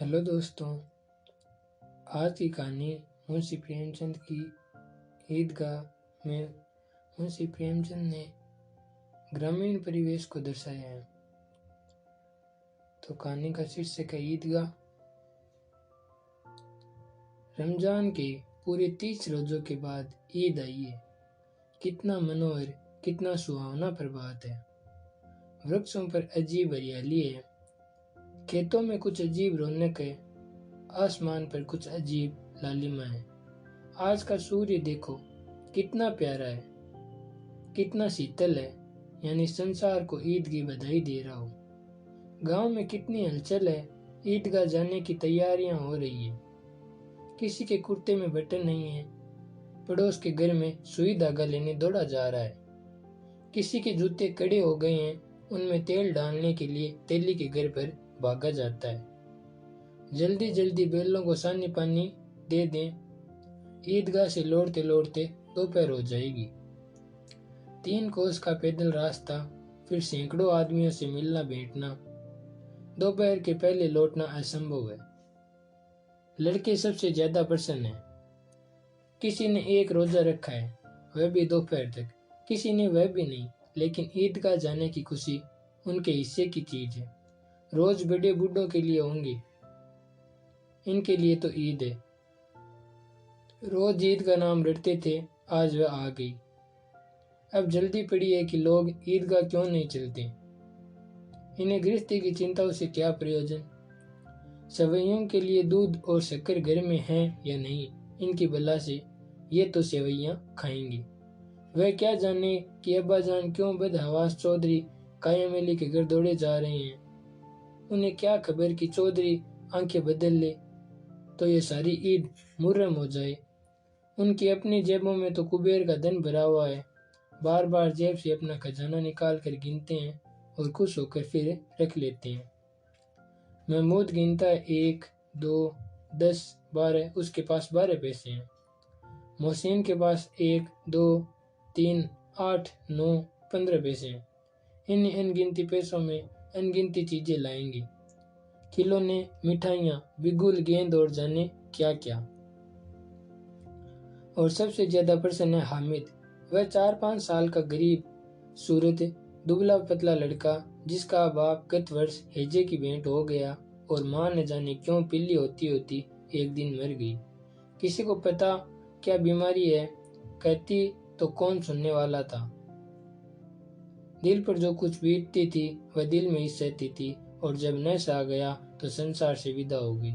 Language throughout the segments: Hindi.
हेलो दोस्तों, आज की कहानी मुंशी प्रेमचंद की ईदगाह में मुंशी प्रेमचंद ने ग्रामीण परिवेश को दर्शाया है। तो कहानी का शीर्षक है ईदगाह। रमजान के पूरे 30 रोजों के बाद ईद आई है। कितना मनोहर, कितना सुहावना प्रभात है। वृक्षों पर अजीब हरियाली है, खेतों में कुछ अजीब रौनक है, आसमान पर कुछ अजीब लालिमा है। आज का सूर्य देखो कितना प्यारा है, कितना शीतल है, यानी संसार को ईद की बधाई दे रहा हो। गांव में कितनी हलचल है, ईदगाह जाने की तैयारियां हो रही है। किसी के कुर्ते में बटन नहीं है, पड़ोस के घर में सुई धागा लेने दौड़ा जा रहा है। किसी के जूते कड़े हो गए हैं, उनमें तेल डालने के लिए तेली के घर पर भागा जाता है। जल्दी जल्दी बैलों को सानी पानी दे दें, ईदगाह से लौटते लौटते दोपहर हो जाएगी। 3 कोस का पैदल रास्ता, फिर सैकड़ों आदमियों से मिलना बैठना। दोपहर के पहले लौटना असंभव है। लड़के सबसे ज्यादा प्रसन्न हैं। किसी ने एक रोजा रखा है, वह भी दोपहर तक। किसी ने वह भी नहीं, लेकिन ईदगाह जाने की खुशी उनके हिस्से की चीज है। रोज बड़े बूढ़ों के लिए होंगे, इनके लिए तो ईद है। रोज ईद का नाम रटते थे, आज वह आ गई। अब जल्दी पड़ी है कि लोग ईदगाह क्यों नहीं चलते। इन्हें गृहस्थी की चिंताओं से क्या प्रयोजन। सेवैयों के लिए दूध और शक्कर घर में है या नहीं, इनकी बला से ये तो सेवैयां खाएंगे। वह क्या जाने कि अब्बाजान क्यों बदहवास चौधरी कायम अली के घर दौड़े जा रहे हैं। उन्हें क्या खबर कि चौधरी आंखें बदल ले तो ये सारी ईद मुर्रम हो जाए। उनकी अपनी जेबों में तो कुबेर का धन भरा हुआ है। बार बार जेब से अपना खजाना निकाल कर गिनते हैं और खुश होकर फिर रख लेते हैं। महमूद गिनता है 1, 2, 10, 12, उसके पास 12 पैसे हैं। मोहसिन के पास 1, 2, 3, 8, 9, 15 पैसे हैं। इन अनगिनती पैसों में अनगिनती चीजें लाएंगे, खिलौने, मिठाइयाँ, बिगुल, गेंद और जाने क्या क्या। और सबसे ज्यादा प्रसन्न है हामिद। वह 4-5 साल का गरीब सूरत दुबला पतला लड़का, जिसका बाप गत वर्ष हैजे की भेंट हो गया और मां न जाने क्यों पिल्ली होती होती एक दिन मर गई। किसी को पता क्या बीमारी है, कहती तो कौन सुनने वाला था। दिल पर जो कुछ बीतती थी वह दिल में ही सहती थी, और जब नस आ गया तो संसार से विदा हो गई।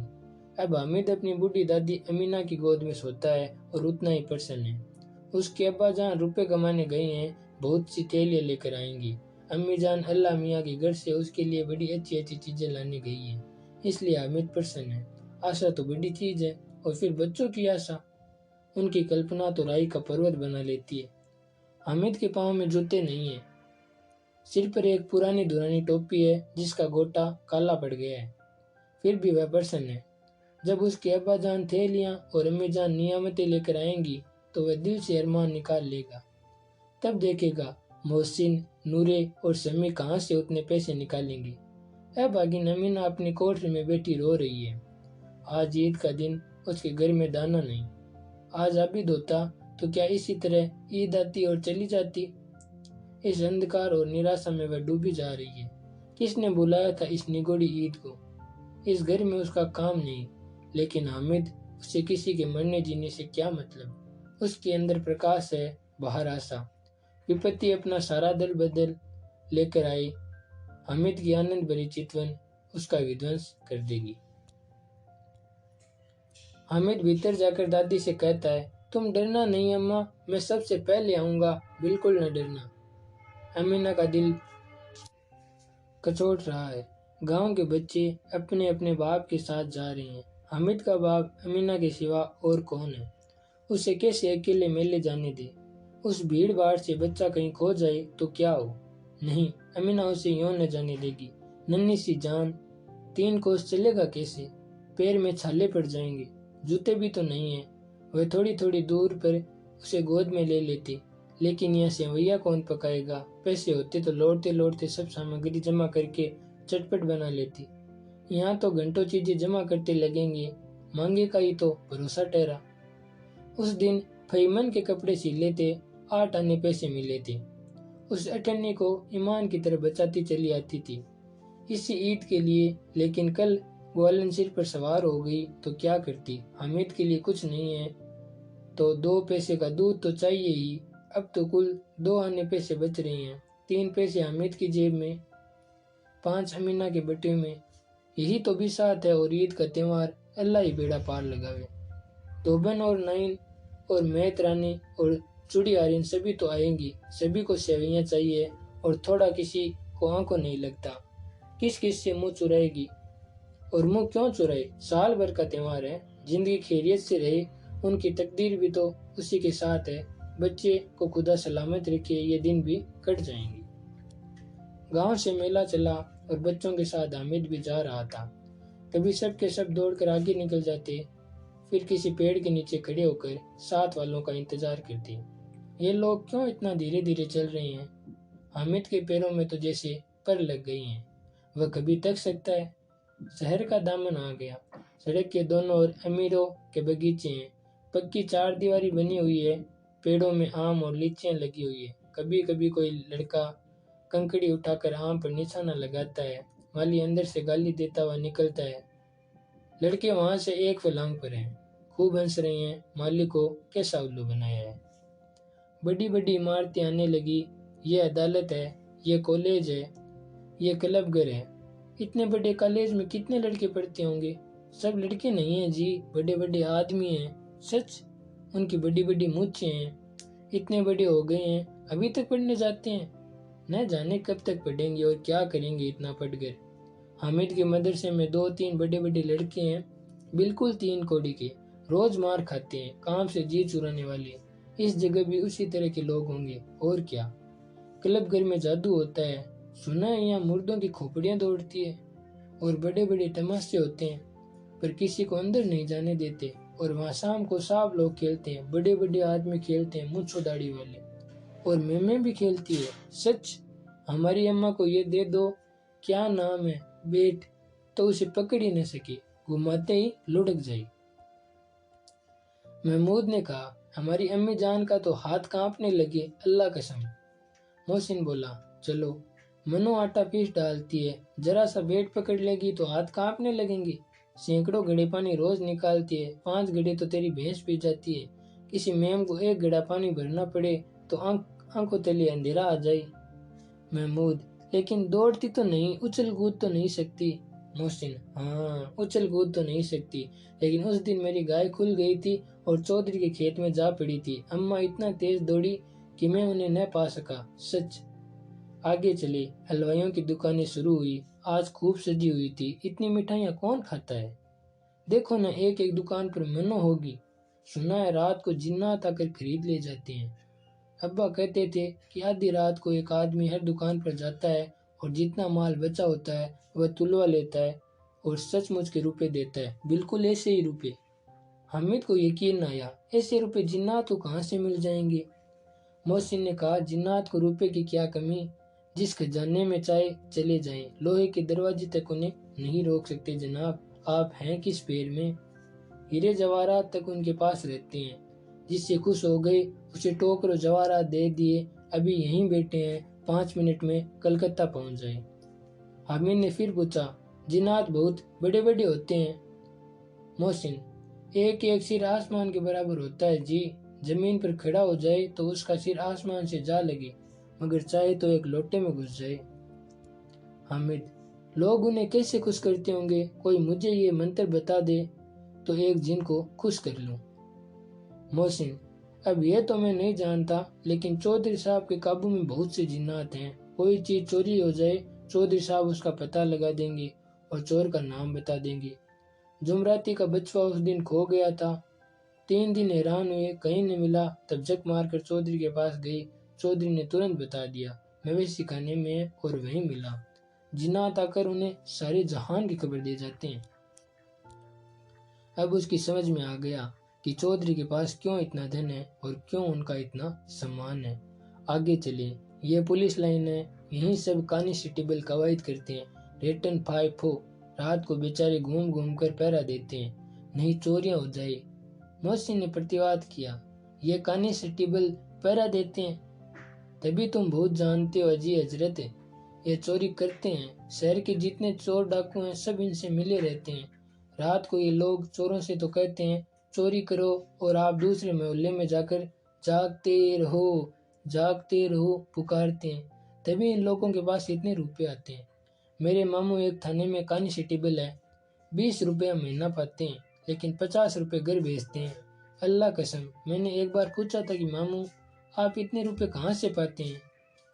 अब हामिद अपनी बूढ़ी दादी अमीना की गोद में सोता है और उतना ही प्रसन्न है। उसके अब्बा जान रुपए कमाने गए हैं, बहुत सी तेलियां लेकर आएंगी। अम्मी जान अल्लाह मियाँ के घर से उसके लिए बड़ी अच्छी अच्छी चीजें लाने गई हैं, इसलिए हामिद प्रसन्न है। आशा तो बड़ी चीज है, और फिर बच्चों की आशा, उनकी कल्पना तो राई का पर्वत बना लेती है। हामिद के पाँव में जूते नहीं है, सिर पर एक पुरानी दुरानी टोपी है जिसका गोटा काला पड़ गया है, फिर भी वह प्रसन्न है। जब उसके अब्बा जान थैलियां और अम्मी जान नियामतें लेकर आएंगी तो वह दिल से अरमान निकाल लेगा। तब देखेगा मोहसिन, नूरे और शमी कहाँ से उतने पैसे निकालेंगे। अभागिन अमीना अपनी कोठरी में बैठी रो रही है। आज ईद का दिन, उसके घर में दाना नहीं। आज आबिद होता तो क्या इसी तरह ईद आती और चली जाती। इस अंधकार और निराशा में वह डूबी जा रही है। किसने बुलाया था इस निगोड़ी ईद को। इस घर में उसका काम नहीं, लेकिन हामिद, उसे किसी के मरने जीने से क्या मतलब। उसके अंदर प्रकाश है, बाहर आशा। विपत्ति अपना सारा दल बदल लेकर आई, हामिद की आनंद भरी चितवन उसका विध्वंस कर देगी। हामिद भीतर जाकर दादी से कहता है, तुम डरना नहीं अम्मा, मैं सबसे पहले आऊंगा, बिल्कुल न डरना। अमीना का दिल कचोट रहा है। गांव के बच्चे अपने अपने बाप के साथ जा रहे हैं। हामिद का बाप अमीना के सिवा और कौन है। उसे कैसे अकेले मेले जाने दे। उस भीड़ भाड़ से बच्चा कहीं खो जाए तो क्या हो। नहीं, अमीना उसे यूं न जाने देगी। नन्ही सी जान, 3 कोस चलेगा कैसे। पैर में छाले पड़ जाएंगे, जूते भी तो नहीं है। वह थोड़ी थोड़ी दूर पर उसे गोद में ले लेती, लेकिन यह सेवैया कौन पकाएगा। पैसे होते तो लौटते लौटते सब सामग्री जमा करके चटपट बना लेती। यहाँ तो घंटों चीजें जमा करते लगेंगे, मांगे का ही तो भरोसा ठहरा। उस दिन फईमन के कपड़े सिले थे, 8 आने पैसे मिले थे। उस अठन्नी को ईमान की तरह बचाती चली आती थी इसी ईद के लिए, लेकिन कल ग्वालन सिर पर सवार हो गई तो क्या करती। हामिद के लिए कुछ नहीं है तो 2 पैसे का दूध तो चाहिए ही। अब तो कुल 2 आने पैसे बच रहे हैं, 3 पैसे हामिद की जेब में, 5 अमीना के बटे में। यही तो बिसात है। और ईद का त्योहार अल्लाह ही बेड़ा पार लगावे। धोबन और नाइन और मैत रानी और चुड़ियारिन सभी तो आएंगी, सभी को सेवैयां चाहिए और थोड़ा किसी को आंखों नहीं लगता। किस किस से मुंह चुराएगी, और मुंह क्यों चुराए, साल भर का त्योहार है। जिंदगी खैरियत से रहे, उनकी तकदीर भी तो उसी के साथ है। बच्चे को खुदा सलामत रखे, ये दिन भी कट जाएंगे। गांव से मेला चला और बच्चों के साथ हामिद भी जा रहा था। कभी सब के सब दौड़कर आगे निकल जाते, फिर किसी पेड़ के नीचे खड़े होकर साथ वालों का इंतजार करते। ये लोग क्यों इतना धीरे धीरे चल रहे हैं। हामिद के पैरों में तो जैसे पर लग गई हैं। वह कभी तक सकता है। शहर का दामन आ गया। सड़क के दोनों ओर अमीरों के बगीचे हैं। पक्की 4 दीवारी बनी हुई है। पेड़ों में आम और लीचियां लगी हुई है। कभी कभी कोई लड़का कंकड़ी उठाकर आम पर निशाना लगाता है। माली अंदर से गाली देता हुआ निकलता है। लड़के वहां से एक फलांग पर हैं, खूब हंस रहे हैं। माली को कैसा उल्लू बनाया है। बड़ी बड़ी इमारतें आने लगी। ये अदालत है, ये कॉलेज है, ये क्लब घर है। इतने बड़े कॉलेज में कितने लड़के पढ़ते होंगे। सब लड़के नहीं हैं जी, बड़े बड़े आदमी हैं। सच, उनकी बड़ी बड़ी मूछें हैं। इतने बड़े हो गए हैं, अभी तक पढ़ने जाते हैं। न जाने कब तक पढ़ेंगे और क्या करेंगे इतना पढ़कर। हामिद के मदरसे में 2-3 बड़े बड़े लड़के हैं, बिल्कुल 3 कौड़ी के। रोज मार खाते हैं, काम से जी चुराने वाले। इस जगह भी उसी तरह के लोग होंगे, और क्या। क्लब घर में जादू होता है, सुना है। यहाँ मुर्दों की खोपड़ियां दौड़ती है और बड़े बड़े तमाशे होते हैं, पर किसी को अंदर नहीं जाने देते। और वहाँ शाम को सब लोग खेलते हैं, बड़े बड़े आदमी खेलते हैं, मूंछों दाढ़ी वाले। और मेमे भी खेलती है। सच, हमारी अम्मा को ये दे दो, क्या नाम है, बेट, तो उसे पकड़ ही न सके, घुमाते ही लुढ़क जाए। महमूद ने कहा, हमारी अम्मी जान का तो हाथ कांपने लगे, अल्लाह कसम। मोहसिन बोला, चलो, मनो आटा पीस डालती है, जरा सा बेट पकड़ लेगी तो हाथ कांपने लगेंगे। सैकड़ों घड़े पानी रोज निकालती है, 5 घड़े तो तेरी भैंस पी जाती है। किसी मेम को 1 घड़ा पानी भरना पड़े तो आंखों तले अंधेरा आ जाए। महमूद, लेकिन दौड़ती तो नहीं, उछल कूद तो नहीं सकती। मोहसिन, हाँ, उछल कूद तो नहीं सकती, लेकिन उस दिन मेरी गाय खुल गई थी और चौधरी के खेत में जा पड़ी थी। अम्मा इतना तेज दौड़ी कि मैं उन्हें न पा सका। सच। आगे चले, हलवाइयों की दुकानें शुरू हुई। आज खूब सजी हुई थी। इतनी मिठाइयाँ कौन खाता है। देखो न, एक एक दुकान पर मनो होगी। सुना है रात को जिन्नात आकर खरीद ले जाते हैं। अब्बा कहते थे कि आधी रात को एक आदमी हर दुकान पर जाता है और जितना माल बचा होता है वह तुलवा लेता है और सचमुच के रुपए देता है, बिल्कुल ऐसे ही रुपए। हामिद को यकीन न आया, ऐसे रुपए जिन्नात को कहाँ से मिल जाएंगे। मोहसिन ने कहा, जिन्नात को रुपए की क्या कमी, जिस खजाने में चाहे चले जाएं, लोहे के दरवाजे तक उन्हें नहीं रोक सकते जनाब। आप हैं किस पैर में। हीरे जवाहरात तक उनके पास रहते हैं। जिससे खुश हो गए उसे टोकरो जवाहरात दे दिए, अभी यहीं बैठे हैं, 5 मिनट में कलकत्ता पहुंच जाए। हामिद ने फिर पूछा, जिन्नात बहुत बड़े बड़े होते हैं। मोहसिन, एक एक सिर आसमान के बराबर होता है जी। जमीन पर खड़ा हो जाए तो उसका सिर आसमान से जा लगे, मगर चाहे तो एक लोटे में घुस जाए। हामिद, लोग उन्हें कैसे खुश करते होंगे, कोई मुझे ये मंत्र बता दे तो एक जिन को खुश कर लूं। मोहसिन, अब यह तो मैं नहीं जानता, लेकिन चौधरी साहब के काबू में बहुत से जिन्नात हैं। कोई चीज चोरी हो जाए, चौधरी साहब उसका पता लगा देंगे और चोर का नाम बता देंगे। जुमराती का बचवा उस दिन खो गया था। 3 दिन हैरान हुए, कहीं न मिला। तब जक मारकर चौधरी के पास गए। चौधरी ने तुरंत बता दिया, मवेशी खाने में है और वहीं मिला। जिन्नात आकर उन्हें सारे जहान की खबर दे जाते हैं। अब उसकी समझ में आ गया कि चौधरी के पास क्यों इतना धन है और क्यों उनका इतना सम्मान है। आगे चले, ये पुलिस लाइन है, यहीं सब कॉन्स्टेबल कवायद करते हैं। रेटन 5 हो, रात को बेचारे घूम घूम कर पहरा देते हैं, नहीं चोरियां हो जाए। मोहसिन ने प्रतिवाद किया, ये कांस्टेबल पहरा देते हैं, तभी तुम बहुत जानते हो अजी हजरत, ये चोरी करते हैं। शहर के जितने चोर डाकू हैं सब इनसे मिले रहते हैं। रात को ये लोग चोरों से तो कहते हैं चोरी करो, और आप दूसरे मोहल्ले में जाकर जागते रहो पुकारते हैं, तभी इन लोगों के पास इतने रुपए आते हैं। मेरे मामू एक थाने में कांस्टेबल है, 20 रुपया महीना पाते हैं, लेकिन 50 रुपये घर भेजते हैं। अल्लाह कसम, मैंने एक बार पूछा था कि मामू आप इतने रुपए कहाँ से पाते हैं?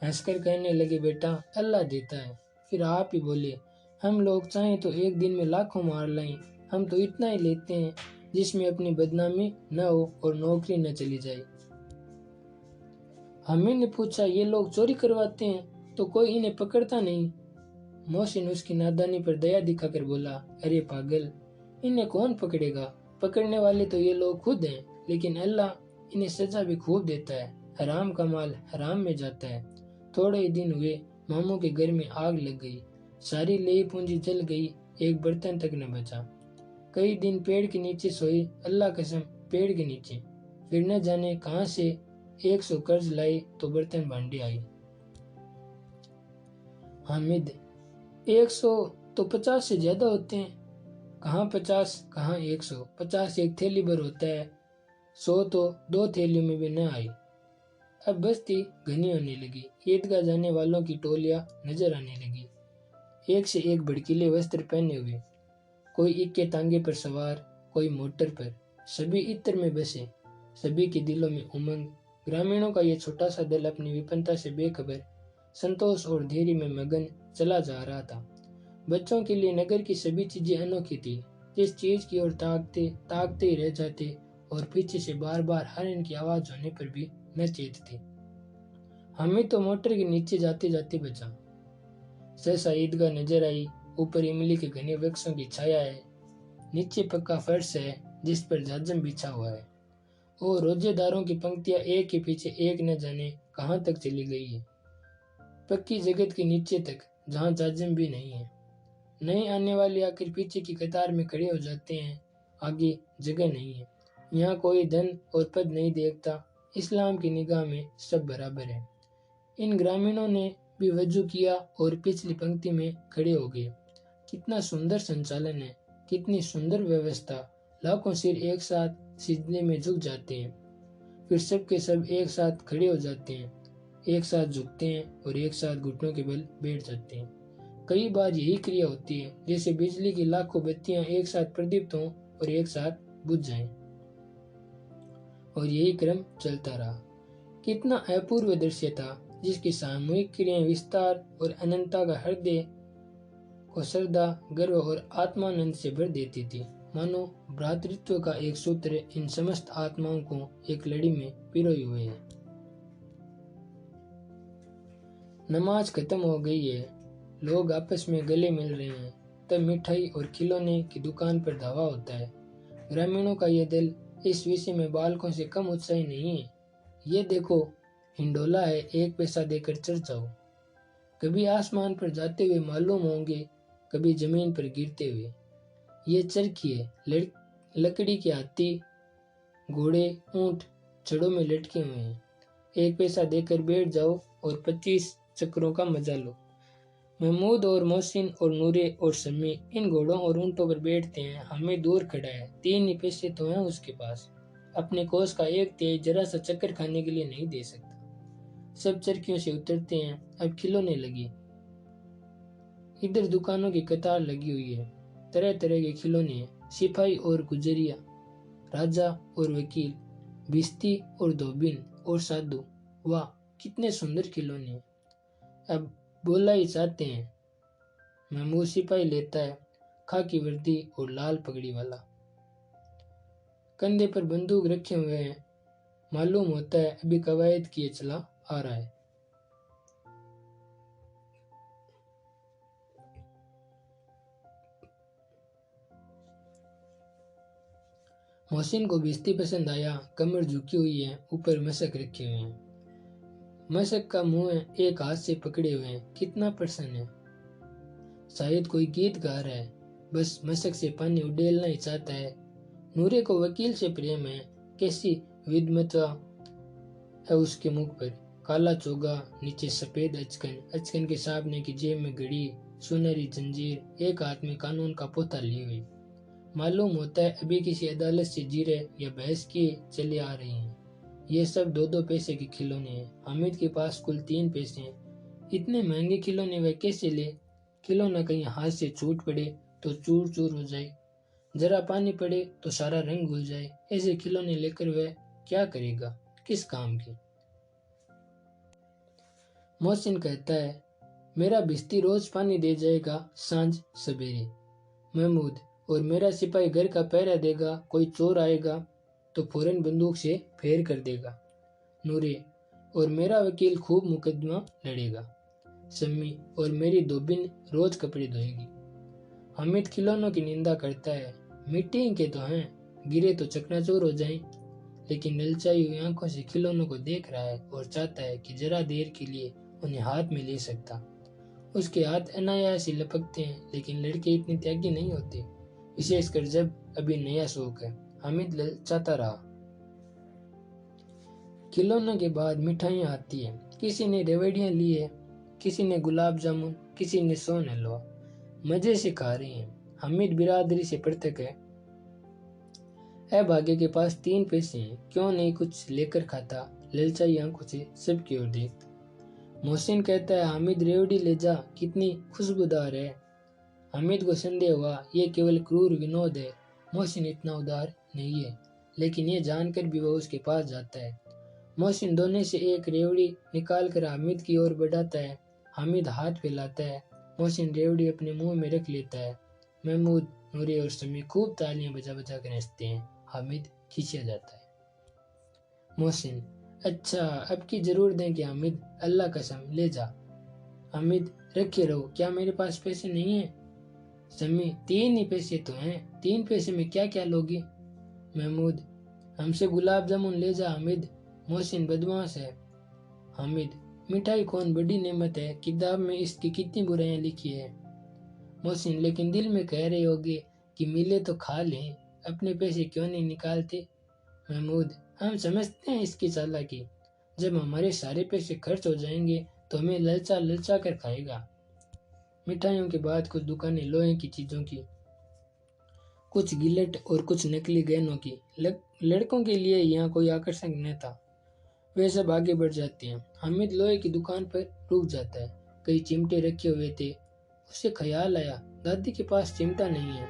हंसकर कहने लगे, बेटा अल्लाह देता है। फिर आप ही बोले, हम लोग चाहें तो एक दिन में लाखों मार लाएं, हम तो इतना ही लेते हैं जिसमें अपनी बदनामी न हो और नौकरी न चली जाए। हमें ने पूछा, ये लोग चोरी करवाते हैं तो कोई इन्हें पकड़ता नहीं? मोहसिन उसकी नादानी पर दया दिखाकर बोला, अरे पागल, इन्हें कौन पकड़ेगा? पकड़ने वाले तो ये लोग खुद हैं, लेकिन अल्लाह इन्हें सजा भी खूब देता है। हराम का माल हराम में जाता है। थोड़े ही दिन हुए, मामू के घर में आग लग गई, सारी लेई पूंजी जल गई, एक बर्तन तक न बचा। कई दिन पेड़ के नीचे सोई, अल्लाह कसम पेड़ के नीचे। फिर न जाने कहां से 100 कर्ज लाई तो बर्तन भांडी आई। हामिद, 100 तो 50 से ज्यादा होते हैं। कहाँ 50, कहाँ 100? 50 एक थैली भर होता है, 100 तो 2 थैलियों में भी न आई। अब बस्ती घनी होने लगी, ईदगाह जाने वालों की टोलियां नजर आने लगी, एक से एक भड़कीले वस्त्र पहने हुए, कोई इक्के तांगे पर सवार, कोई मोटर पर, सभी इत्र में बसे, सभी के दिलों में उमंग। ग्रामीणों का ये छोटा सा दल अपनी विपन्नता से बेखबर, संतोष और धैर्य में मगन चला जा रहा था। बच्चों के लिए नगर की सभी चीजें अनोखी थी, जिस चीज की ओर ताकते ताकते ही रह जाते, और पीछे से बार बार हॉर्न की आवाज होने पर भी न चेतते। हमें तो मोटर के नीचे जाते जाते बचा। सहसा ईदगाह नजर आई, ऊपर इमली के घने वृक्षों की छाया है, नीचे पक्का फर्श है जिस पर जाजम बिछा हुआ है, और रोजेदारों की पंक्तियां एक के पीछे एक न जाने कहां तक चली गई है, पक्की जगत के नीचे तक, जहां जाजम भी नहीं है। नए आने वाले आकर पीछे की कतार में खड़े हो जाते हैं, आगे जगह नहीं है। यहाँ कोई धन और पद नहीं देखता, इस्लाम की निगाह में सब बराबर है। इन ग्रामीणों ने भी वजू किया और पिछली पंक्ति में खड़े हो गए। कितना सुंदर संचालन है, कितनी सुंदर व्यवस्था। लाखों सिर एक साथ सिजदे में झुक जाते हैं, फिर सब के सब एक साथ खड़े हो जाते हैं, एक साथ झुकते हैं और एक साथ घुटनों के बल बैठ जाते हैं। कई बार यही क्रिया होती है, जैसे बिजली की लाखों बत्तियां एक साथ प्रदीप्त हों और एक साथ बुझ जाएं। और यही क्रम चलता रहा। कितना अपूर्व दृश्य था, जिसकी सामूहिक क्रियाएं विस्तार और अनंतता का हृदय को श्रद्धा, गर्व और आत्मानंद से भर देती थी। मानो भ्रातृत्व का एक सूत्र इन समस्त आत्माओं को एक लड़ी में पिरोए हुए है। नमाज खत्म हो गई है, लोग आपस में गले मिल रहे हैं, तब मिठाई और खिलौने की दुकान पर धावा होता है। ग्रामीणों का यह दल इस विषय में बालकों से कम उत्साही नहीं है। ये देखो, हिंडोला है, 1 पैसा देकर चढ़ जाओ। कभी आसमान पर जाते हुए मालूम होंगे, कभी जमीन पर गिरते हुए। ये चरखी है, लकड़ी के हाथी, घोड़े, ऊंट छड़ों में लटके हुए हैं। 1 पैसा देकर बैठ जाओ और 25 चक्रों का मजा लो। महमूद और मोहसिन और नूरे और शम्मी इन घोड़ों और ऊंटों पर बैठते हैं। हमें दूर खड़ा है, 3 ही पैसे तो हैं उसके पास, अपने कोष का 1/3 जरा सा चक्कर खाने के लिए नहीं दे सकता। सब चरखियों से उतरते हैं, अब खिलौने लगे। इधर दुकानों की कतार लगी हुई है, तरह तरह के खिलौने हैं, सिपाही और गुजरिया, राजा और वकील, भिश्ती और धोबिन और साधु। वाह, कितने सुंदर खिलौने हैं। अब बोला ही चाहते हैं। महमूद सिपाही लेता है, खाकी वर्दी और लाल पगड़ी वाला, कंधे पर बंदूक रखे हुए हैं, मालूम होता है अभी कवायद किए चला आ रहा है। मोहसिन को भिश्ती पसंद आया, कमर झुकी हुई है, ऊपर मशक रखे हुए हैं, मशक का मुंह एक हाथ से पकड़े हुए हैं, कितना प्रसन्न है। शायद कोई गीत गा रहा है, बस मशक से पानी उड़ेलना ही चाहता है। नूरे को वकील से प्रेम है, कैसी विद्वता है उसके मुख पर। काला चोगा, नीचे सफेद अचकन, अचकन के सामने की जेब में घड़ी, सुनहरी जंजीर, एक हाथ में कानून का पोथा लिए हुए। मालूम होता है अभी किसी अदालत से जीरे या बहस किए चले आ रही हैं। ये सब 2-2 पैसे के खिलौने हैं। हामिद के पास कुल 3 पैसे हैं। इतने महंगे खिलौने वह कैसे ले? खिलौना कहीं हाथ से छूट पड़े तो चूर चूर हो जाए, जरा पानी पड़े तो सारा रंग भूल जाए। ऐसे खिलौने लेकर वह क्या करेगा, किस काम के? मोहसिन कहता है, मेरा भिश्ती रोज पानी दे जाएगा सांझ सवेरे। महमूद, और मेरा सिपाही घर का पहरा देगा, कोई चोर आएगा तो फौरन बंदूक से फेर कर देगा। नूरे, और मेरा वकील खूब मुकदमा लड़ेगा। सम्मी, और मेरी धोबिन रोज कपड़े धोएगी। हामिद खिलौनों की निंदा करता है, मिट्टी के तो हैं, गिरे तो चकनाचूर हो जाएं। लेकिन ललचाई हुई आंखों से खिलौनों को देख रहा है और चाहता है कि जरा देर के लिए उन्हें हाथ में ले सकता। उसके हाथ अनायास ही लपकते हैं, लेकिन लड़के इतने त्यागी नहीं होते, विशेषकर जब अभी नया शौक है। हामिद ललचाता रहा। खिलौनों के बाद मिठाइयाँ आती है। किसी ने रेवड़ियाँ ली है, किसी ने गुलाब जामुन, किसी ने सोन हलवा। मजे से खा रहे हैं। हामिद बिरादरी से पृथक है। भाग्य के पास 3 पैसे हैं, क्यों नहीं कुछ लेकर खाता? ललचाई आंखों से सबकी ओर देखता। मोहसिन कहता है, हामिद रेवड़ी ले जा, कितनी खुशबूदार है। हामिद को संदेह हुआ ये केवल क्रूर विनोद है, मोहसिन इतना उदार नहीं है। लेकिन ये जानकर भी वह उसके पास जाता है। मोहसिन दोने से एक रेवड़ी निकाल कर हामिद की ओर बढ़ाता है। हामिद हाथ फैलाता है। मोहसिन रेवड़ी अपने मुंह में रख लेता है। महमूद, नूरे और समी खूब तालियां बजा बजा कर हंसते हैं। हामिद खींचा जाता है। मोहसिन, अच्छा अब की जरूर दें कि हामिद, अल्लाह कसम ले जा। हामिद, रखे रहो, क्या मेरे पास पैसे नहीं है? समी, 3 ही पैसे तो हैं, 3 पैसे में क्या क्या लोगी? महमूद, हमसे गुलाब जामुन ले जा हामिद। मोहसिन बदमाश है। हामिद, मिठाई कौन बड़ी नेमत है, किताब में इसकी कितनी बुराइयां लिखी है। मोहसिन, लेकिन दिल में कह रहे होगे कि मिले तो खा लें, अपने पैसे क्यों नहीं निकालते? महमूद, हम समझते हैं इसकी चालाकी, जब हमारे सारे पैसे खर्च हो जाएंगे तो हमें ललचा ललचा कर खाएगा। मिठाइयों के बाद कुछ दुकानें लोहे की चीजों की, कुछ गिलेट और कुछ नकली गहनों की। लड़कों के लिए यहाँ कोई आकर्षण न था। वे सब आगे बढ़ जाते हैं। हामिद लोहे की दुकान पर रुक जाता है। कई चिमटे रखे हुए थे। उसे ख्याल आया, दादी के पास चिमटा नहीं है।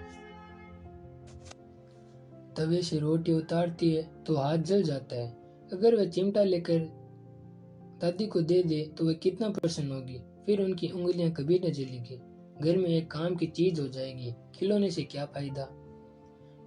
तवे से रोटी उतारती है तो हाथ जल जाता है। अगर वह चिमटा लेकर दादी को दे दे तो वह कितना प्रसन्न होगी। फिर उनकी उंगलियां कभी न जलेगी। घर में एक काम की चीज हो जाएगी। खिलौने से क्या फायदा?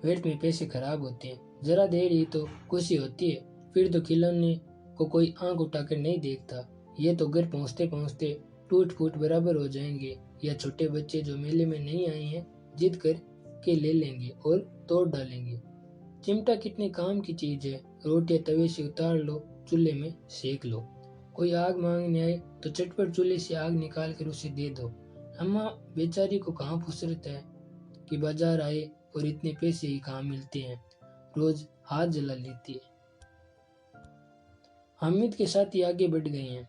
व्यर्थ में पैसे खराब होते हैं। जरा देर ही तो खुशी होती है, फिर तो खिलौने को कोई आंख उठाकर नहीं देखता। ये तो घर पहुंचते पहुंचते टूट फूट बराबर हो जाएंगे। या छोटे बच्चे जो मेले में नहीं आए हैं जिद कर के ले लेंगे और तोड़ डालेंगे। चिमटा कितने काम की चीज है। रोटियां तवे से उतार लो, चूल्हे में सेक लो। कोई आग मांगने आए तो चटपट चूल्हे से आग निकाल कर उसे दे दो। अम्मा बेचारी को कहाँ फुसरत है कि बाजार आए और इतने पैसे ही कहाँ मिलते हैं, रोज हाथ जला लेती है। हामिद के साथी आगे बढ़ गए हैं।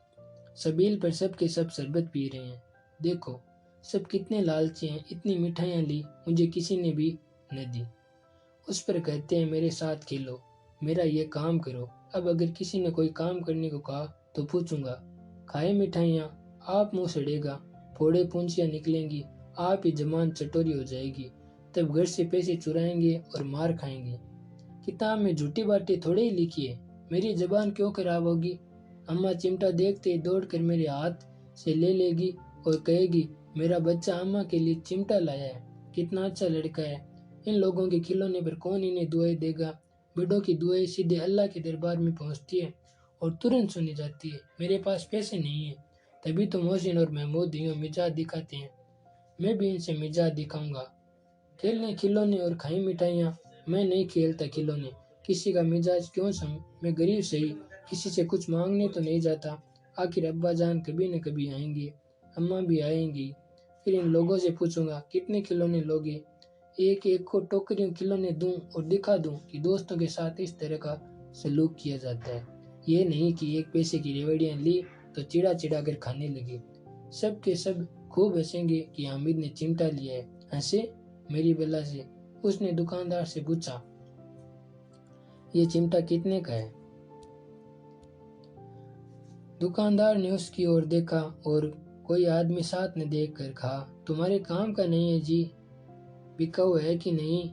सबील पर सब के सब शरबत पी रहे हैं। देखो सब कितने लालची हैं, इतनी मिठाइयाँ ली, मुझे किसी ने भी न दी। उस पर कहते हैं मेरे साथ खेलो, मेरा ये काम करो। अब अगर किसी ने कोई काम करने को कहा तो पूछूंगा, खाए मिठाइयाँ, आप मुंह सड़ेगा, फोड़े पूंछियाँ निकलेंगी, आप ही जमान चटोरी हो जाएगी। तब घर से पैसे चुराएंगे और मार खाएंगे। किताब में झूठी बातें थोड़े ही लिखी है, मेरी जबान क्यों खराब होगी? अम्मा चिमटा देखते ही दौड़ कर मेरे हाथ से ले लेगी और कहेगी, मेरा बच्चा अम्मा के लिए चिमटा लाया है, कितना अच्छा लड़का है। इन लोगों के खिलौने पर कौन इन्हें दुआएं देगा? बड़ों की दुआएं सीधे अल्लाह के दरबार में पहुंचती है और तुरंत सुनी जाती है। मेरे पास पैसे नहीं है, तभी तो मोहसिन और महमूद यूं मिजाज दिखाते हैं। मैं भी इनसे मिजाज दिखाऊंगा। खेलने खिलौने और खाई मिठाइयाँ, मैं नहीं खेलता खिलौने। किसी का मिजाज क्यों सम, मैं गरीब सही, किसी से कुछ मांगने तो नहीं जाता। आखिर अब्बा जान कभी न कभी आएंगे, अम्मा भी आएंगी। फिर इन लोगों से पूछूंगा कितने खिलौने लोगे? एक एक को टोकरियों खिलौने दूं और दिखा दूं कि दोस्तों के साथ इस तरह का सलूक किया जाता है। ये नहीं कि एक पैसे की रेवड़ियां ली तो चिड़ा चिड़ा कर खाने लगे। सब के सब खूब हंसेंगे कि हामिद ने चिमटा लिया है। हंसे मेरी बला से। उसने दुकानदार से पूछा, ये चिमटा कितने का है? दुकानदार ने उसकी ओर देखा और कोई आदमी साथ ने देखकर कहा, तुम्हारे काम का नहीं है जी, बिकाऊ है कि नहीं?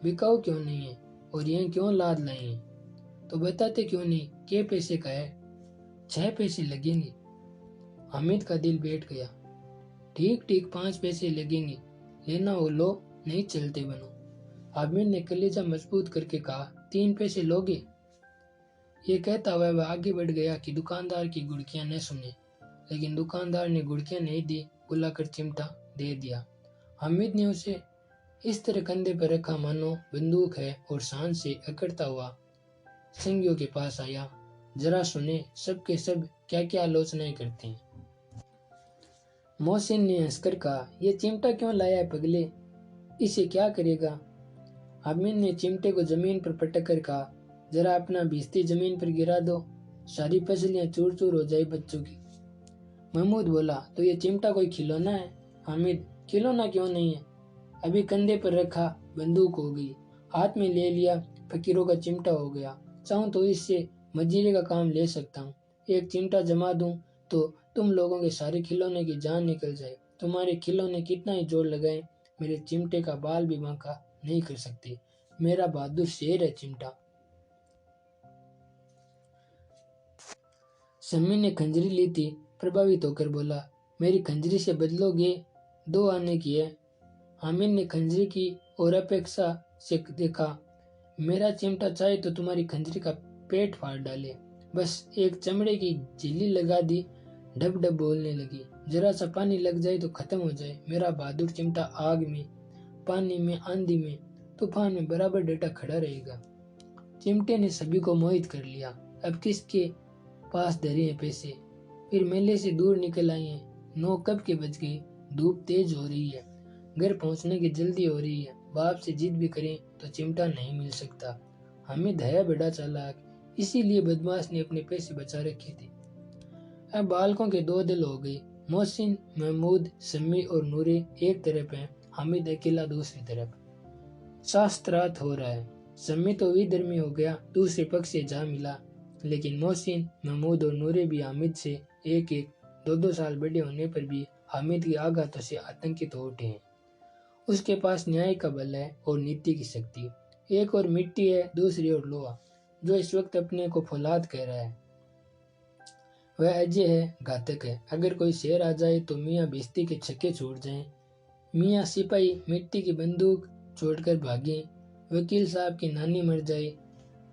बिकाऊ क्यों नहीं है और ये क्यों लाद लाए हैं? तो बताते क्यों नहीं, क्या पैसे का है? 6 पैसे लगेंगे। हामिद का दिल बैठ गया। ठीक ठीक 5 पैसे लगेंगे, लेना हो लो, नहीं चलते बनो। हामिद ने कलेजा मजबूत करके कहा, 3 पैसे लोगे? ये कहता हुआ वह आगे बढ़ गया कि दुकानदार की गुड़कियां न सुने, लेकिन दुकानदार ने गुड़कियां नहीं दी, बुलाकर चिमटा दे दिया। हामिद ने उसे इस तरह कंधे पर रखा मानो बंदूक है और शान से अकड़ता हुआ सिंगियों के पास आया। जरा सुने सबके सब क्या क्या आलोचनाएं करते हैं। मोहसिन ने हंसकर कहा, ये चिमटा क्यों लाया है पगले, इसे क्या करेगा? हामिद ने चिमटे को जमीन पर पटक कर कहा, जरा अपना भिश्ती जमीन पर गिरा दो, सारी पसलियां चूर चूर हो जाए बच्चों की। महमूद बोला, तो ये चिमटा कोई खिलौना है? हामिद, खिलौना क्यों नहीं है, अभी कंधे पर रखा बंदूक हो गई, हाथ में ले लिया फकीरों का चिमटा हो गया। चाहूं तो इससे मजीरे का काम ले सकता हूँ। एक चिमटा जमा दूं तो तुम लोगों के सारे खिलौने की जान निकल जाए। तुम्हारे खिलौने कितना ही जोर लगाए, मेरे चिमटे का बाल भी बांका नहीं कर सकते। मेरा बहादुर शेर है चिमटा। सम्मी ने खंजरी ली थी, प्रभावित होकर बोला, मेरी खंजरी से बदलोगे? 2 आने की है। हामिद ने खंजरी की और अपेक्षा से देखा, मेरा चिमटा चाहे तो तुम्हारी खंजरी का पेट फाड़ डाले। बस एक चमड़े की झिल्ली लगा दी, डब डब बोलने लगी, जरा सा पानी लग जाए तो खत्म हो जाए। मेरा बहादुर चिमटा आग में, पानी में, आंधी में, तूफान में बराबर डटा खड़ा रहेगा। चिमटे ने सभी को मोहित कर लिया। अब किसके पास धरे हैं पैसे? फिर मेले से दूर निकल आए हैं। 9 कब के बज गए, धूप तेज हो रही है, घर पहुंचने की जल्दी हो रही है। बाप से जिद भी करें तो चिमटा नहीं मिल सकता। हामिद है बड़ा चालाक, इसीलिए बदमाश ने अपने पैसे बचा रखे थे। अब बालकों के 2 दल हो गए, मोहसिन, महमूद, सम्मी और नूरे एक तरफ हैं, हामिद अकेला दूसरी तरफ। शास्त्रार्थ हो रहा है। सम्मी तो विधर्मी हो गया, दूसरे पक्ष से जा मिला, लेकिन मोहसिन, महमूद और नूरे भी हामिद से 1-1, 2-2 साल बड़े होने पर भी हामिद की आघातों से आतंकित हो उठे हैं। उसके पास न्याय का बल है और नीति की शक्ति। एक और मिट्टी है, दूसरी ओर लोहा, जो इस वक्त अपने को फौलाद कह रहा है। वह अजय है, घातक है। अगर कोई शेर आ जाए तो मियाँ भिश्ती के छक्के छोड़ जाएं, मियाँ सिपाही मिट्टी की बंदूक छोड़कर भागे, वकील साहब की नानी मर जाए,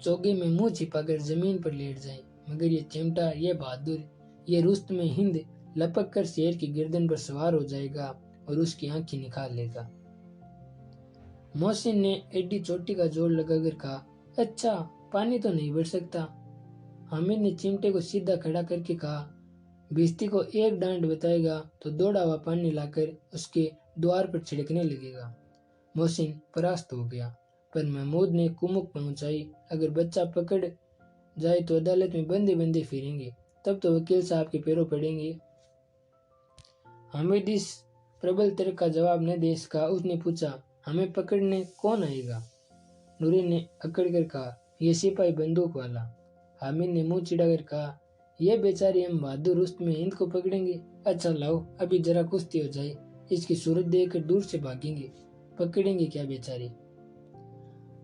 चोगे में मुंह छिपाकर जमीन पर लेट जाए, मगर ये चिमटा, ये बहादुर, ये रुस्त में हिंद लपक कर शेर की गर्दन पर सवार हो जाएगा और उसकी आंखें निकाल लेगा। मोहसिन ने एडी चोटी का जोर लगाकर कहा, अच्छा, पानी तो नहीं भर सकता। हामिद ने चिमटे को सीधा खड़ा करके कहा, भिश्ती को एक डांट बताएगा तो दौड़ा हुआ पानी लाकर उसके द्वार पर छिड़कने लगेगा। मोहसिन परास्त हो गया, पर महमूद ने कुमुक पहुंचाई, अगर बच्चा पकड़ जाए तो अदालत में बंदे बंदे फिरेंगे, तब तो वकील साहब के पैरों पड़ेंगे। हामिद इस प्रबल तर्क का जवाब न दे सका। उसने पूछा, हमें पकड़ने कौन आएगा? नूरी ने अकड़ कर कहा, यह सिपाही बंदूक वाला। हामिद ने मुंह चिढ़ाकर कहा, यह बेचारी हम बहादुर रुस्त में हिंद को पकड़ेंगे। अच्छा लाओ, अभी जरा कुश्ती हो जाए, इसकी सूरत देखकर दूर से भागेंगे, पकड़ेंगे क्या बेचारी।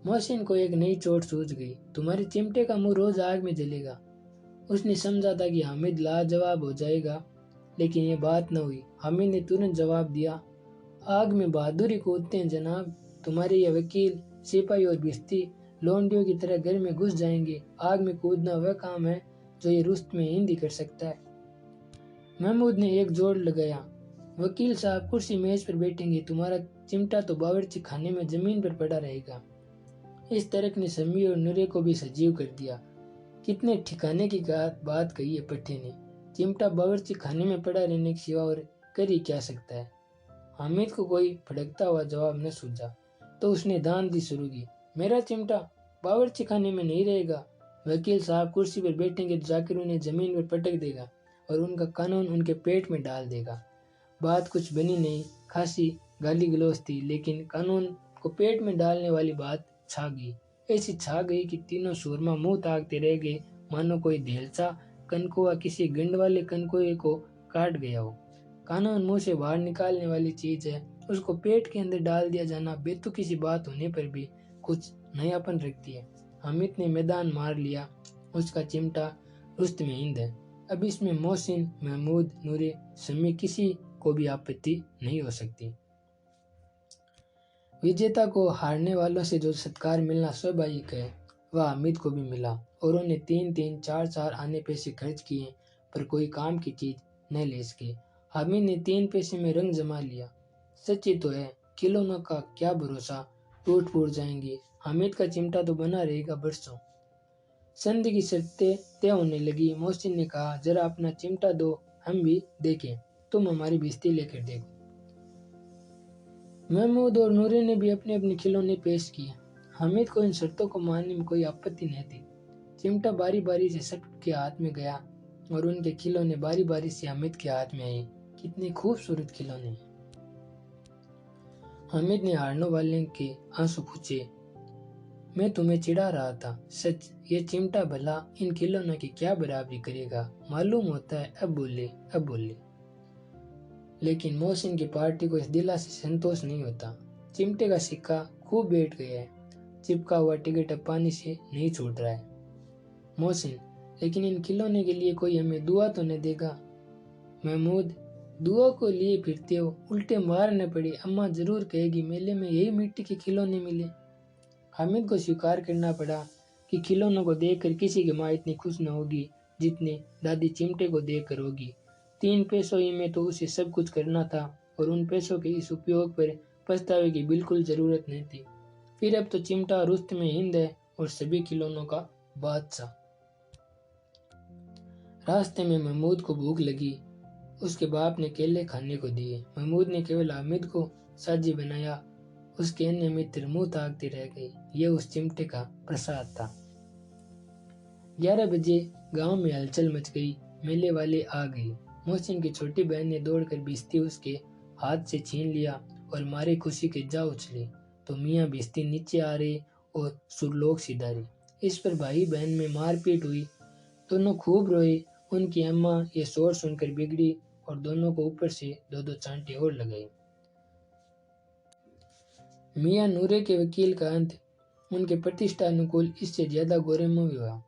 मोहसिन को एक नई चोट सूझ गई, तुम्हारे चिमटे का मुंह रोज आग में जलेगा। उसने समझा था कि हामिद लाजवाब हो जाएगा, लेकिन ये बात न हुई। हामिद ने तुरंत जवाब दिया, आग में बहादुरी कूदते हैं जनाब। तुम्हारे ये वकील, सिपाही और भिश्ती लोंडियों की तरह घर में घुस जाएंगे। आग में कूदना वह काम है जो ये रुस्त में हिंद ही कर सकता है। महमूद ने एक जोड़ लगाया, वकील साहब कुर्सी मेज पर बैठेंगे, तुम्हारा चिमटा तो बावर्ची खाने में जमीन पर पड़ा रहेगा। इस तरक ने सम्मी और नूरे को भी सजीव कर दिया। कितने ठिकाने की बात कही है पट्टे ने। चिमटा बावर्ची खाने में पड़ा रहने के सिवा और कर ही क्या सकता है। हामिद को कोई भड़कता हुआ जवाब न सूझा। तो उसने दांतनी शुरू की। मेरा चिमटा बावर्ची खाने में नहीं रहेगा। वकील साहब कुर्सी पर बैठेंगे तो जाकर उन्हें जमीन पर पटक देगा और उनका कानून उनके पेट में डाल देगा। बात कुछ बनी नहीं, खासी गाली गलौज थी, लेकिन कानून को पेट में डालने वाली बात छा गई। ऐसी छा गई कि तीनों सूरमा मुंह ताकते रह गए, मानो कोई धेलसा कनकुआ किसी गंड वाले कनकुए को काट गया हो। कानून मुंह से बाहर निकालने वाली चीज है, उसको पेट के अंदर डाल दिया जाना बेतुकी सी बात होने पर भी कुछ नयापन रखती है। हामिद ने मैदान मार लिया। उसका चिमटा रुस्त में हिंद है। अब इसमें मोहसिन, महमूद, नूरे, शम्मी किसी को भी आपत्ति नहीं हो सकती। विजेता को हारने वालों से जो सत्कार मिलना स्वाभाविक है, वह हामिद को भी मिला और उन्हें 3-3, 4-4 आने पैसे खर्च किए, पर कोई काम की चीज न ले सके। हामिद ने 3 पैसे में रंग जमा लिया। सच ही तो है, खिलौनों का क्या भरोसा, टूट फूट जाएंगे। हामिद का चिमटा तो बना रहेगा बरसों। संधि की शर्तें तय होने लगी। मोहसिन ने कहा, जरा अपना चिमटा दो, हम भी देखें, तुम हमारी बेइज्जती लेकर देखो। महमूद और नूरे ने भी अपने अपने खिलौने पेश किए। हामिद को इन शर्तों को मानने में कोई आपत्ति नहीं थी। चिमटा बारी बारी से सबके हाथ में गया और उनके खिलौने बारी बारी से हामिद के हाथ में आए। कितने खूबसूरत खिलौने। हामिद ने हारने वाले के आंसू पूछे, मैं तुम्हें चिढ़ा रहा था, सच ये चिमटा भला इन खिलौनों की क्या बराबरी करेगा। मालूम होता है अब बोले। लेकिन मोहसिन की पार्टी को इस दिला से संतोष नहीं होता। चिमटे का सिक्का खूब बैठ गया है, चिपका हुआ टिकट अब पानी से नहीं छूट रहा है। मोहसिन, लेकिन इन खिलौने के लिए कोई हमें दुआ तो न देगा। महमूद, दुआ को लिए फिरते हो, उल्टे मार न पड़े, अम्मा जरूर कहेगी मेले में यही मिट्टी के खिलौने मिले। हामिद को स्वीकार करना पड़ा कि खिलौनों को देखकर किसी की माँ इतनी खुश न होगी जितने दादी चिमटे को देखकर होगी। 3 पैसों ही में तो उसे सब कुछ करना था और उन पैसों के इस उपयोग पर पछतावे की बिल्कुल जरूरत नहीं थी। फिर अब तो चिमटा रुस्त में हिंद है और सभी खिलौनों का बादशाह। रास्ते में महमूद को भूख लगी। उसके बाप ने केले खाने को दिए। महमूद ने केवल हामिद को साजी बनाया। उसके अन्य मित्र मुंह ताकते रह गए। यह उस चिमटे का प्रसाद था। 11 बजे गांव में हलचल मच गई। मेले वाले आ गए। मोहसिन की छोटी बहन ने दौड़कर भिश्ती उसके हाथ से छीन लिया और मारे खुशी के जा उछले तो मियाँ भिश्ती नीचे आ रहे और सुरलोक सिधारे। इस पर भाई बहन में मारपीट हुई। दोनों खूब रोए। उनकी अम्मा ये शोर सुनकर बिगड़ी और दोनों को ऊपर से 2-2 चांटे और लगाई। मियाँ नूरे के वकील का अंत उनके प्रतिष्ठा अनुकूल इससे ज्यादा गौरवमय हुआ।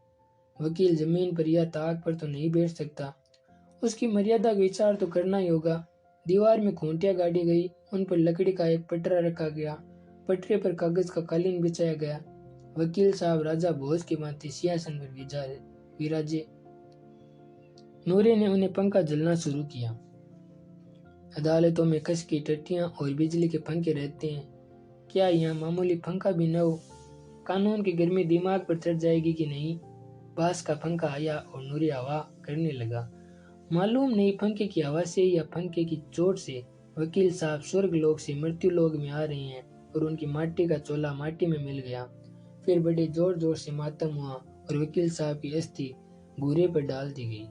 वकील जमीन पर या ताक पर तो नहीं बैठ सकता, उसकी मर्यादा का विचार तो करना ही होगा। दीवार में खूंटियां गाड़ी गई, उन पर लकड़ी का एक पटरा रखा गया। पटरे पर कागज का कालीन बिछाया गया। वकील साहब राजा भोज की भांति सिंहासन पर विराजे। नूरे ने उन्हें पंखा झलना शुरू किया। अदालतों में कस की टट्टियां और बिजली के पंखे रहते हैं, क्या यहाँ मामूली पंखा भी न हो? कानून की गर्मी दिमाग पर चढ़ जाएगी कि नहीं? बास का पंखा आया और नूरे हवा करने लगा। मालूम नहीं पंखे की हवा से या पंखे की चोट से वकील साहब स्वर्ग लोक से मृत्यु लोक में आ रहे हैं और उनकी माटी का चोला माटी में मिल गया। फिर बड़े जोर जोर से मातम हुआ और वकील साहब की अस्थि घूरे पर डाल दी गई।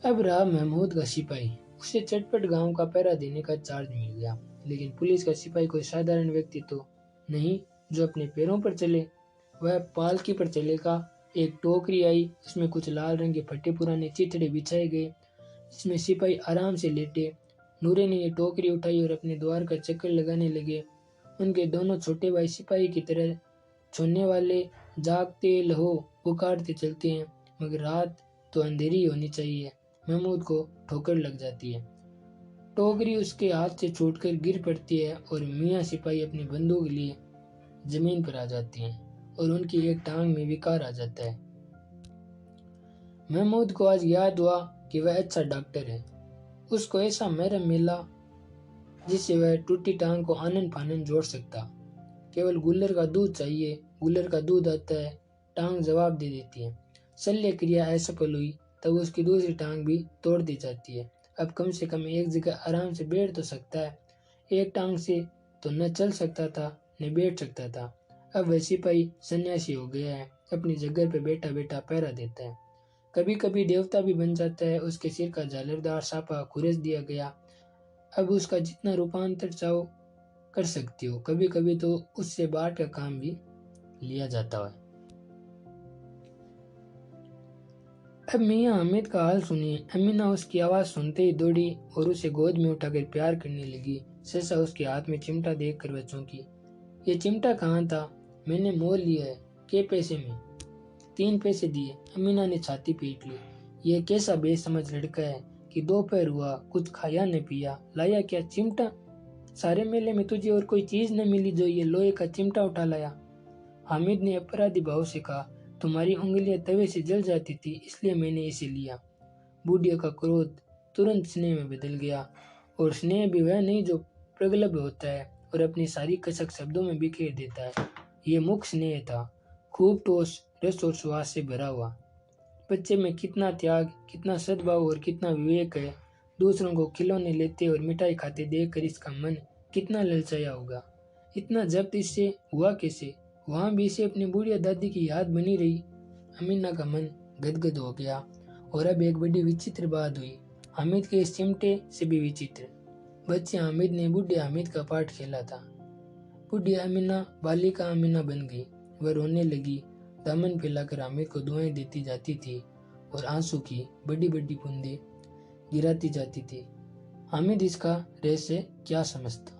अब रहा महमूद का सिपाही। उसे चटपट गांव का पहरा देने का चार्ज मिल गया। लेकिन पुलिस का सिपाही कोई साधारण व्यक्ति तो नहीं जो अपने पैरों पर चले। वह पालकी पर चलेगा। एक टोकरी आई, उसमें कुछ लाल रंग के फटे पुराने चिथड़े बिछाए गए, जिसमें सिपाही आराम से लेटे। नूरे ने ये टोकरी उठाई और अपने द्वार का चक्कर लगाने लगे। उनके दोनों छोटे भाई सिपाही की तरह छोड़ने वाले जागते लहो पुकारते चलते हैं, मगर रात तो अंधेरी होनी चाहिए। महमूद को ठोकर लग जाती है। टोकरी उसके हाथ से छूटकर गिर पड़ती है और मियाँ सिपाही अपनी बंदूक लिए जमीन पर आ जाते हैं और उनकी एक टांग में विकार आ जाता है। महमूद को आज याद हुआ कि वह अच्छा डॉक्टर है। उसको ऐसा मरहम मिला जिससे वह टूटी टांग को आनन फानन जोड़ सकता। केवल गुल्लर का दूध चाहिए। गुल्लर का दूध आता है, टांग जवाब दे देती है। शल्य क्रिया असफल हुई तब उसकी दूसरी टांग भी तोड़ दी जाती है। अब कम से कम एक जगह आराम से बैठ तो सकता है। एक टांग से तो न चल सकता था न बैठ सकता था। अब वह सिपाही सन्यासी हो गया है, अपनी जगह पे बैठा बैठा पहरा देता है। कभी कभी देवता भी बन जाता है, उसके सिर का झालरदार सापा खुरस दिया गया। अब उसका जितना रूपांतर चाहो कर सकती हो। कभी कभी तो उससे बाट का काम भी लिया जाता है। अब मियाँ हामिद का हाल सुनिए। अमीना उसकी आवाज सुनते ही दौड़ी और उसे गोद में उठाकर प्यार करने लगी। सहसा उसके हाथ में चिमटा देखकर वह चौंकी। ये चिमटा कहाँ था? मैंने मोल लिया है। के पैसे में? 3 पैसे दिए। अमीना ने छाती पीट ली। यह कैसा बेसमझ लड़का है कि दोपहर हुआ, कुछ खाया न पिया, लाया क्या चिमटा? सारे मेले में तुझे और कोई चीज न मिली जो ये लोहे का चिमटा उठा लाया? हामिद ने अपराधी भाव से कहा, तुम्हारी उंगलियां तवे से जल जाती थी, इसलिए मैंने इसे लिया। बूढ़िया का क्रोध तुरंत स्नेह में बदल गया, और स्नेह भी वह नहीं जो प्रगल्भ होता है और अपनी सारी कसक शब्दों में बिखेर देता है। ये मुख स्नेह था, खूब ठोस, रस और सुवास से भरा हुआ। बच्चे में कितना त्याग, कितना सद्भाव और कितना विवेक है। दूसरों को खिलौने लेते और मिठाई खाते देखकर इसका मन कितना ललचाया होगा। इतना जब्त इससे हुआ कैसे? वहां भी इसे अपनी बुढ़िया दादी की याद बनी रही। अमीना का मन गदगद हो गया। और अब एक बड़ी विचित्र बात हुई, हामिद के इस चिमटे से भी विचित्र। बच्चे हामिद ने बुढ़े हामिद का पाठ खेला था। बुढ़िया अमीना बालिका अमीना बन गई। वह रोने लगी, दामन फैलाकर हामिद को दुआएं देती जाती थी और आंसू की बड़ी बड़ी बूंदें गिराती जाती थी। हामिद इसका रहस्य क्या समझता?